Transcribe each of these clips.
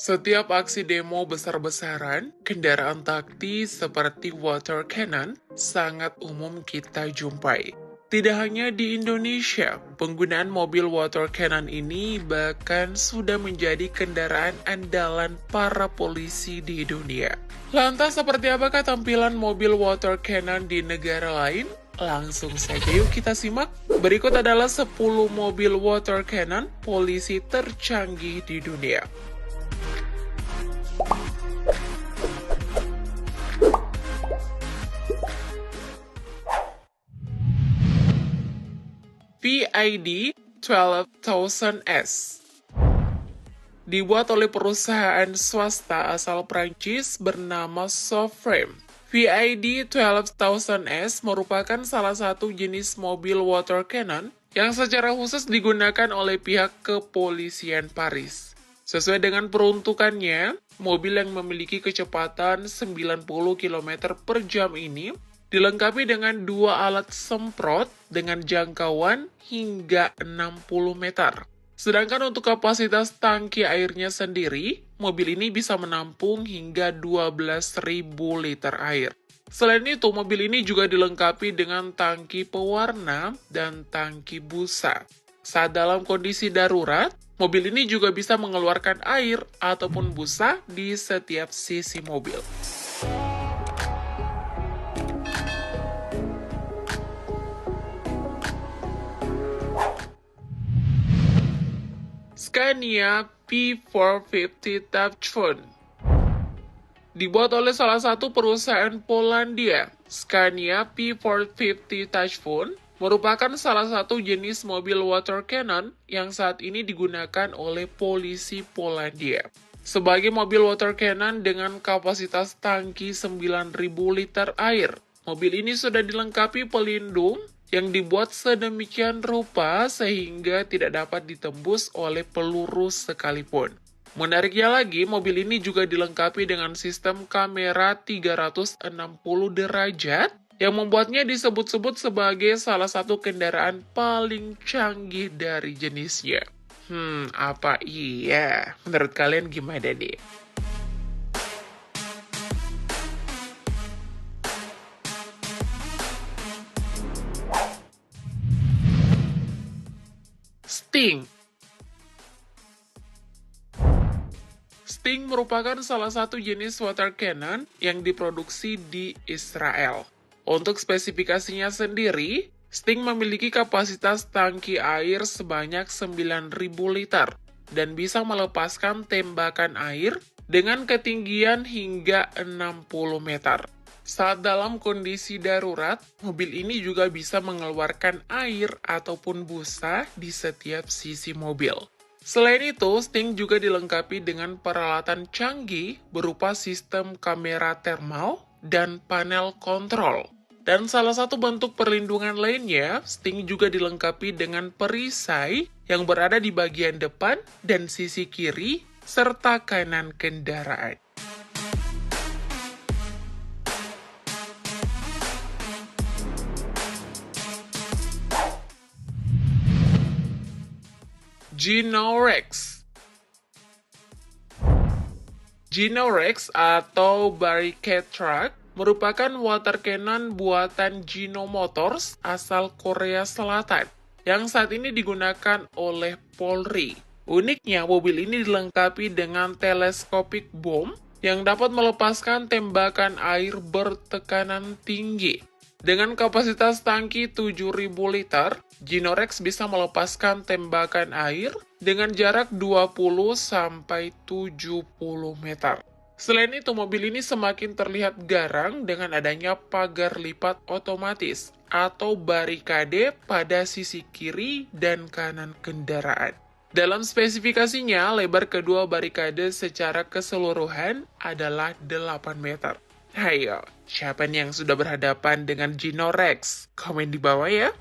Setiap aksi demo besar-besaran, kendaraan taktis seperti water cannon sangat umum kita jumpai. Tidak hanya di Indonesia, penggunaan mobil water cannon ini bahkan sudah menjadi kendaraan andalan para polisi di dunia. Lantas seperti apakah tampilan mobil water cannon di negara lain? Langsung saja yuk kita simak. Berikut adalah 10 mobil water cannon polisi tercanggih di dunia. VID 12000S dibuat oleh perusahaan swasta asal Prancis bernama Soframe. VID 12000S merupakan salah satu jenis mobil water cannon yang secara khusus digunakan oleh pihak kepolisian Paris. Sesuai dengan peruntukannya, mobil yang memiliki kecepatan 90 km per jam ini dilengkapi dengan 2 alat semprot dengan jangkauan hingga 60 meter. Sedangkan untuk kapasitas tangki airnya sendiri, mobil ini bisa menampung hingga 12.000 liter air. Selain itu, mobil ini juga dilengkapi dengan tangki pewarna dan tangki busa. Saat dalam kondisi darurat, mobil ini juga bisa mengeluarkan air ataupun busa di setiap sisi mobil. Scania P450 Typhoon dibuat oleh salah satu perusahaan Polandia. Scania P450 Typhoon merupakan salah satu jenis mobil water cannon yang saat ini digunakan oleh polisi Polandia. Sebagai mobil water cannon dengan kapasitas tangki 9.000 liter air, mobil ini sudah dilengkapi pelindung yang dibuat sedemikian rupa sehingga tidak dapat ditembus oleh peluru sekalipun. Menariknya lagi, mobil ini juga dilengkapi dengan sistem kamera 360 derajat yang membuatnya disebut-sebut sebagai salah satu kendaraan paling canggih dari jenisnya. Apa iya? Menurut kalian gimana nih? Sting merupakan salah satu jenis water cannon yang diproduksi di Israel. Untuk spesifikasinya sendiri, Sting memiliki kapasitas tangki air sebanyak 9.000 liter dan bisa melepaskan tembakan air dengan ketinggian hingga 60 meter. Saat dalam kondisi darurat, mobil ini juga bisa mengeluarkan air ataupun busa di setiap sisi mobil. Selain itu, Sting juga dilengkapi dengan peralatan canggih berupa sistem kamera thermal dan panel kontrol. Dan salah satu bentuk perlindungan lainnya, Sting juga dilengkapi dengan perisai yang berada di bagian depan dan sisi kiri serta kanan kendaraan. Genorex atau Barricade Truck merupakan water cannon buatan Geno Motors asal Korea Selatan yang saat ini digunakan oleh Polri. Uniknya, mobil ini dilengkapi dengan telescopic bomb yang dapat melepaskan tembakan air bertekanan tinggi. Dengan kapasitas tangki 7.000 liter, Genorex bisa melepaskan tembakan air dengan jarak 20-70 meter. Selain itu, mobil ini semakin terlihat garang dengan adanya pagar lipat otomatis atau barikade pada sisi kiri dan kanan kendaraan. Dalam spesifikasinya, lebar kedua barikade secara keseluruhan adalah 8 meter. Ayo, siapa nih yang sudah berhadapan dengan Genorex? Komen di bawah ya.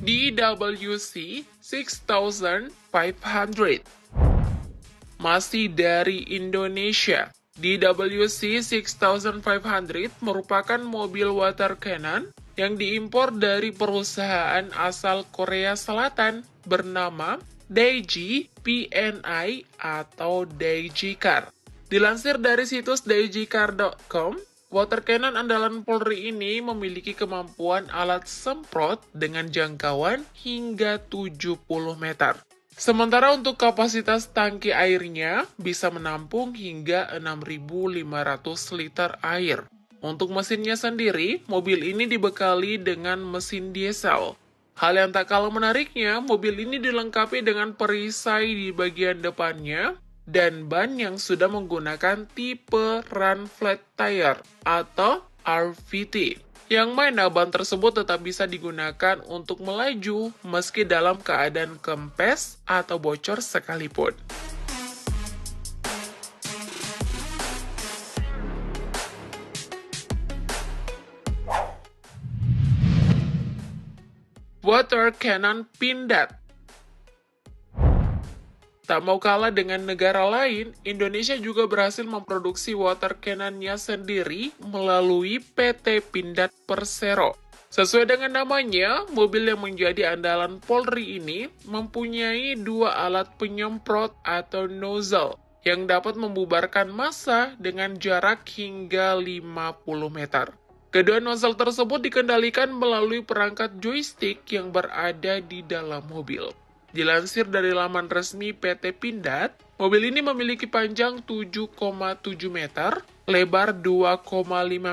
DWC 6500 masih dari Indonesia. DWC 6500 merupakan mobil water cannon yang diimpor dari perusahaan asal Korea Selatan bernama Daiji PNI atau Daiji Car. Dilansir dari situs daijicar.com, water cannon andalan Polri ini memiliki kemampuan alat semprot dengan jangkauan hingga 70 meter. Sementara untuk kapasitas tangki airnya bisa menampung hingga 6.500 liter air. Untuk mesinnya sendiri, mobil ini dibekali dengan mesin diesel. Hal yang tak kalah menariknya, mobil ini dilengkapi dengan perisai di bagian depannya dan ban yang sudah menggunakan tipe Run Flat Tire atau RVT. Yang mana ban tersebut tetap bisa digunakan untuk melaju meski dalam keadaan kempes atau bocor sekalipun. Water Cannon Pindad. Tak mau kalah dengan negara lain, Indonesia juga berhasil memproduksi water cannon-nya sendiri melalui PT Pindad Persero. Sesuai dengan namanya, mobil yang menjadi andalan Polri ini mempunyai dua alat penyemprot atau nozzle yang dapat membubarkan massa dengan jarak hingga 50 meter. Kedua nozzle tersebut dikendalikan melalui perangkat joystick yang berada di dalam mobil. Dilansir dari laman resmi PT Pindad, mobil ini memiliki panjang 7,7 meter, lebar 2,5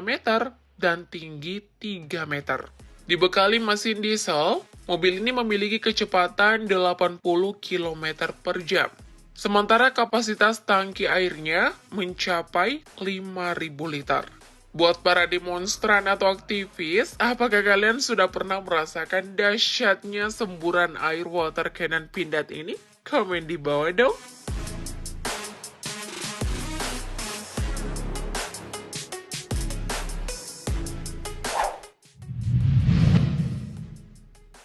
meter, dan tinggi 3 meter. Dibekali mesin diesel, mobil ini memiliki kecepatan 80 km per jam. Sementara kapasitas tangki airnya mencapai 5.000 liter. Buat para demonstran atau aktivis, apakah kalian sudah pernah merasakan dahsyatnya semburan air water cannon Pindad ini? Komen di bawah dong.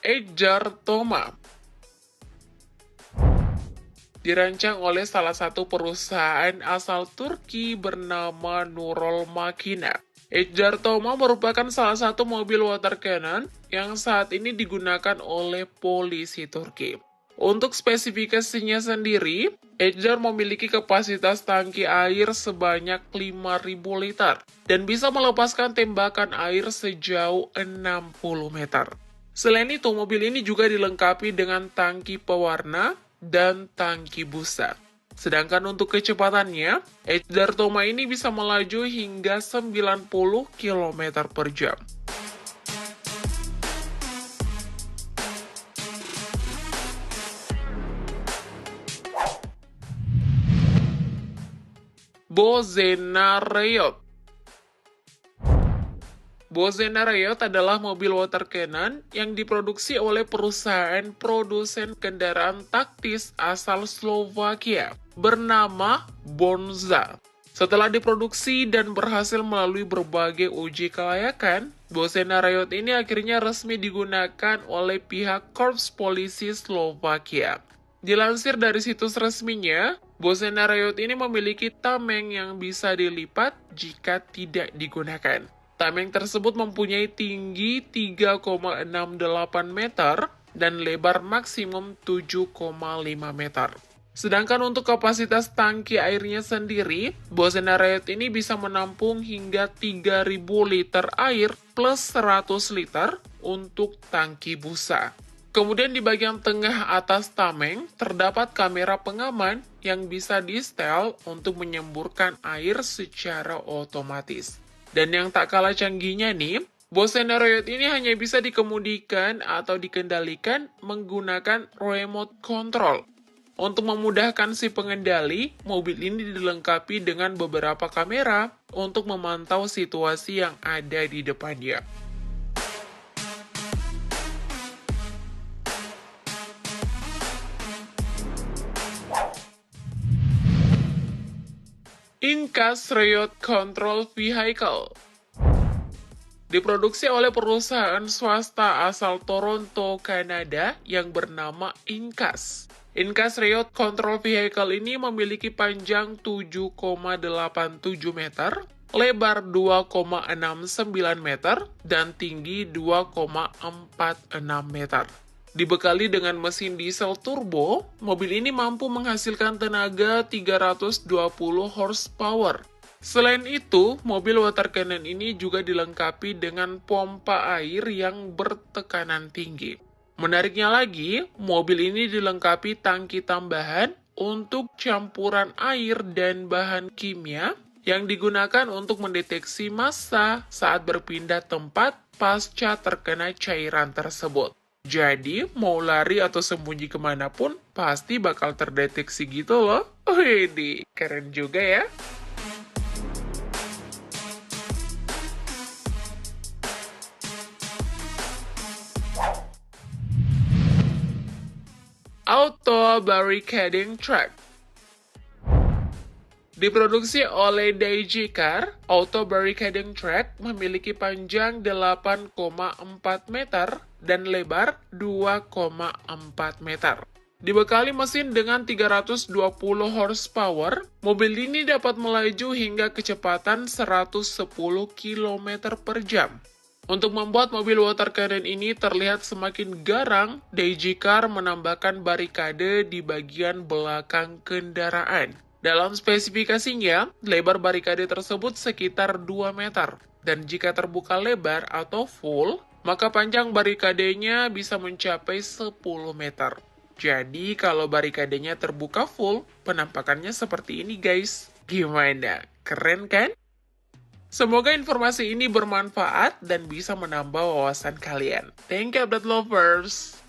Ejar Toma dirancang oleh salah satu perusahaan asal Turki bernama Nurol Makina. Ejar Toma merupakan salah satu mobil water cannon yang saat ini digunakan oleh polisi Turki. Untuk spesifikasinya sendiri, Ejar memiliki kapasitas tangki air sebanyak 5.000 liter dan bisa melepaskan tembakan air sejauh 60 meter. Selain itu, mobil ini juga dilengkapi dengan tangki pewarna dan tangki busa. Sedangkan untuk kecepatannya, Ejar Toma ini bisa melaju hingga 90 km per jam. Bozena Rayot. Bozena Rayot adalah mobil water cannon yang diproduksi oleh perusahaan produsen kendaraan taktis asal Slovakia bernama Bonza. Setelah diproduksi dan berhasil melalui berbagai uji kelayakan, Bozena Rayot ini akhirnya resmi digunakan oleh pihak Korps Polisi Slovakia. Dilansir dari situs resminya, Bozena Rayot ini memiliki tameng yang bisa dilipat jika tidak digunakan. Tameng tersebut mempunyai tinggi 3,68 meter dan lebar maksimum 7,5 meter. Sedangkan untuk kapasitas tangki airnya sendiri, Bozena Rayot ini bisa menampung hingga 3.000 liter air plus 100 liter untuk tangki busa. Kemudian di bagian tengah atas tameng, terdapat kamera pengaman yang bisa di-setel untuk menyemburkan air secara otomatis. Dan yang tak kalah canggihnya nih, Bozena Rayot ini hanya bisa dikemudikan atau dikendalikan menggunakan remote control. Untuk memudahkan si pengendali, mobil ini dilengkapi dengan beberapa kamera untuk memantau situasi yang ada di depannya. Incas Rayot Control Vehicle diproduksi oleh perusahaan swasta asal Toronto, Kanada yang bernama Incas. Incas Rayot Control Vehicle ini memiliki panjang 7,87 meter, lebar 2,69 meter, dan tinggi 2,46 meter. Dibekali dengan mesin diesel turbo, mobil ini mampu menghasilkan tenaga 320 horsepower. Selain itu, mobil water cannon ini juga dilengkapi dengan pompa air yang bertekanan tinggi. Menariknya lagi, mobil ini dilengkapi tangki tambahan untuk campuran air dan bahan kimia yang digunakan untuk mendeteksi massa saat berpindah tempat pasca terkena cairan tersebut. Jadi, mau lari atau sembunyi kemanapun, pasti bakal terdeteksi gitu loh. Wih, keren juga ya. Auto Barricading Track. Diproduksi oleh Daiji Car, Auto Barricading Track memiliki panjang 8,4 meter dan lebar 2,4 meter. Dibekali mesin dengan 320 horsepower, mobil ini dapat melaju hingga kecepatan 110 km per jam. Untuk membuat mobil water cannon ini terlihat semakin garang, Daiji Car menambahkan barikade di bagian belakang kendaraan. Dalam spesifikasinya, lebar barikade tersebut sekitar 2 meter. Dan jika terbuka lebar atau full, maka panjang barikadenya bisa mencapai 10 meter. Jadi kalau barikadenya terbuka full, penampakannya seperti ini guys. Gimana? Keren kan? Semoga informasi ini bermanfaat dan bisa menambah wawasan kalian. Thank you, update lovers!